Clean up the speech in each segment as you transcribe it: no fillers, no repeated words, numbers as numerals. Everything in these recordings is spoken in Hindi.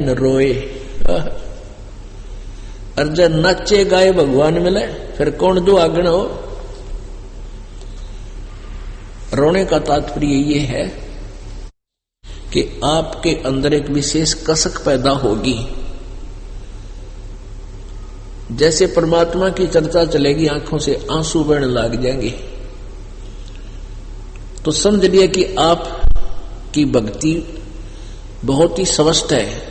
न रोए। और जब नाचे गाए भगवान मिले फिर कौन दो आगण हो। रोने का तात्पर्य ये है कि आपके अंदर एक विशेष कसक पैदा होगी। जैसे परमात्मा की चर्चा चलेगी आंखों से आंसू बहने लग जाएंगे, तो समझ लिया कि आपकी भक्ति बहुत ही स्वस्थ है।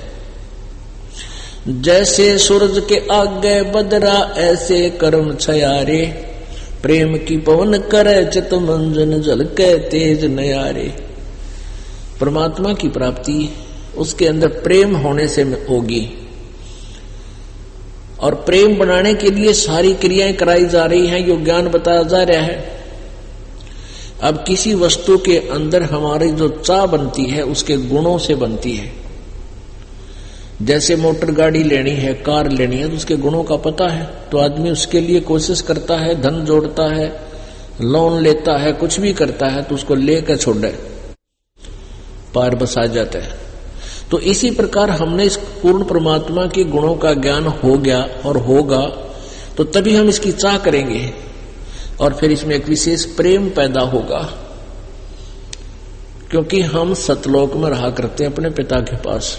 जैसे सूरज के आगे बदरा ऐसे कर्म छयारे, प्रेम की पवन करे चित मंजन झलके तेज नयारे। परमात्मा की प्राप्ति उसके अंदर प्रेम होने से होगी, और प्रेम बनाने के लिए सारी क्रियाएं कराई जा रही हैं, यो ज्ञान बताया जा रहा है। अब किसी वस्तु के अंदर हमारी जो चाह बनती है उसके गुणों से बनती है। जैसे मोटर गाड़ी लेनी है, कार लेनी है, तो उसके गुणों का पता है, तो आदमी उसके लिए कोशिश करता है, धन जोड़ता है, लोन लेता है, कुछ भी करता है, तो उसको लेकर छोड़े पार बसा जाता है। तो इसी प्रकार हमने इस पूर्ण परमात्मा के गुणों का ज्ञान हो गया और होगा, तो तभी हम इसकी चाह करेंगे और फिर इसमें एक विशेष प्रेम पैदा होगा। क्योंकि हम सतलोक में रहा करते हैं अपने पिता के पास,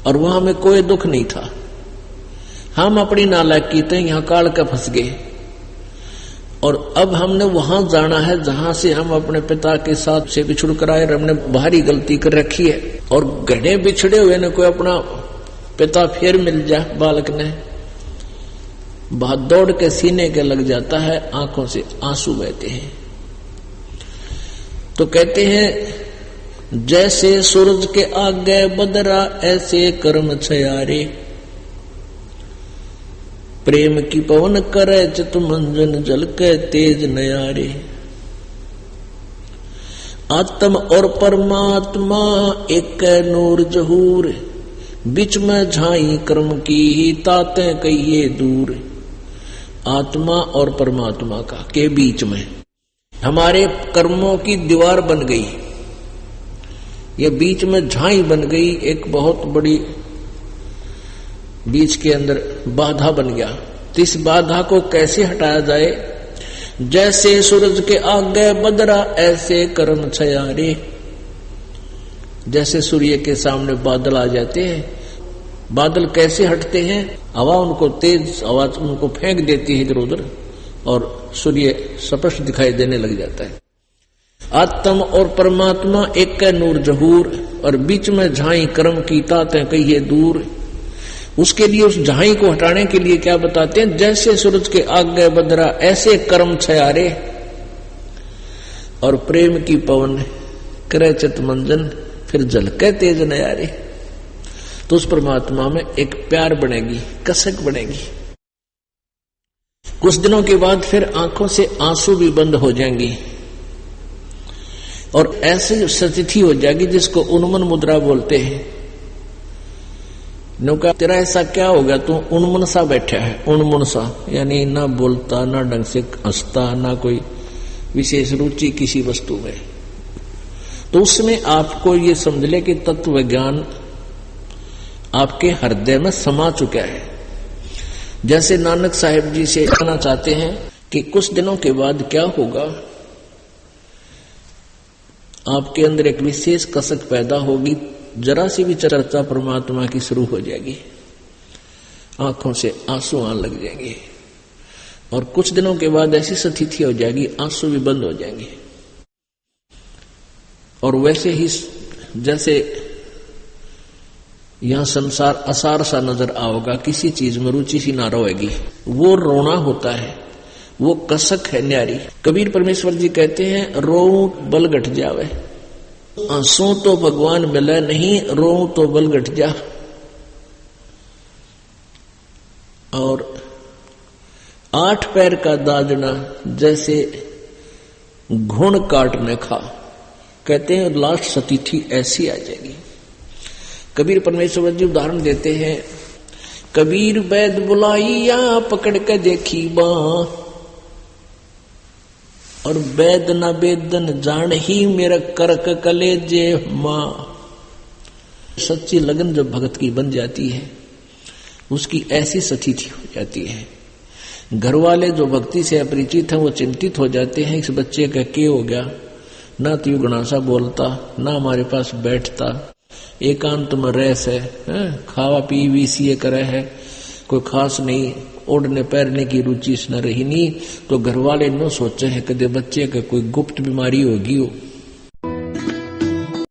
और वहां हमें कोई दुख नहीं था। हम अपनी नालायकी से यहां काल के फंस गए, और अब हमने वहां जाना है जहां से हम अपने पिता के साथ से बिछुड़ कर आए, हमने भारी गलती कर रखी है। और घने बिछड़े हुए ने कोई अपना पिता फिर मिल जाए, बालक ने बहुत दौड़ के सीने के लग जाता है, आंखों से आंसू बहते हैं। तो कहते हैं जैसे सूरज के आगे बदरा ऐसे कर्म छयारे, प्रेम की पवन करे चित मंजन झलके तेज नयारे। आत्म और परमात्मा एक नूर जहूर, बीच में झाई कर्म की ही ताते कहिए दूर। आत्मा और परमात्मा का के बीच में हमारे कर्मों की दीवार बन गई, ये बीच में झाई बन गई, एक बहुत बड़ी बीच के अंदर बाधा बन गया। तो इस बाधा को कैसे हटाया जाए? जैसे सूरज के आगे बदरा ऐसे कर्म छयारे। जैसे सूर्य के सामने बादल आ जाते हैं, बादल कैसे हटते हैं? हवा उनको तेज आवाज उनको फेंक देती है इधर उधर, और सूर्य स्पष्ट दिखाई देने लग जाता है। आत्म और परमात्मा एक का नूर जहूर, और बीच में झाई कर्म की ताते कहिए दूर। उसके लिए उस झाई को हटाने के लिए क्या बताते हैं? जैसे सूरज के आगे बदरा ऐसे कर्म छयारे, और प्रेम की पवन करे चित मंजन फिर झलके तेज नयारे। तो उस परमात्मा में एक प्यार बनेगी, कसक बनेगी। कुछ दिनों के बाद फिर आंखों से आंसू भी बंद हो जाएंगी, और ऐसी स्थिति हो जाएगी जिसको उन्मन मुद्रा बोलते हैं। नौका तेरा ऐसा क्या हो गया, तू उन्मन सा बैठा है, उन्मन सा यानी ना बोलता, ना ढंग से हंसता, ना कोई विशेष रुचि किसी वस्तु में। तो उसमें आपको ये समझ ले कि तत्व ज्ञान आपके हृदय में समा चुका है। जैसे नानक साहिब जी से कहना चाहते हैं कि कुछ दिनों के बाद क्या होगा, आपके अंदर एक विशेष कसक पैदा होगी, जरा सी भी चर्चा परमात्मा की शुरू हो जाएगी, आंखों से आंसू आने लग जाएंगे, और कुछ दिनों के बाद ऐसी स्थिति हो जाएगी आंसू भी बंद हो जाएंगे। और वैसे ही जैसे यहां संसार असार सा नजर आओगा, किसी चीज में रुचि सी ना रहेगी, वो रोना होता है, वो कसक है न्यारी। कबीर परमेश्वर जी कहते हैं रो बल घट जावे, आंसू तो भगवान मिले नहीं, रो तो बल घट जा। और 8 पैर का दाजना जैसे घुण काटने खा, कहते हैं लास्ट स्थिति ऐसी आ जाएगी। कबीर परमेश्वर जी उदाहरण देते हैं, कबीर वैद बुलाइया पकड़ के देखी बां, और वैद न वेदन जान ही मेरा करक कलेजे मां। सच्ची लगन जब भगत की बन जाती है उसकी ऐसी स्थिति हो जाती है। घर वाले जो भक्ति से अपरिचित हैं वो चिंतित हो जाते हैं, इस बच्चे का क्या हो गया, ना तो गणासा बोलता, ना हमारे पास बैठता, एकांत में रह से खावा पी भी सीए करे है, कोई खास नहीं, ओढ़ने पैरने की रुचि न रही नहीं। तो घर वाले न सोचे हैं कदे बच्चे का कोई गुप्त बीमारी होगी हो,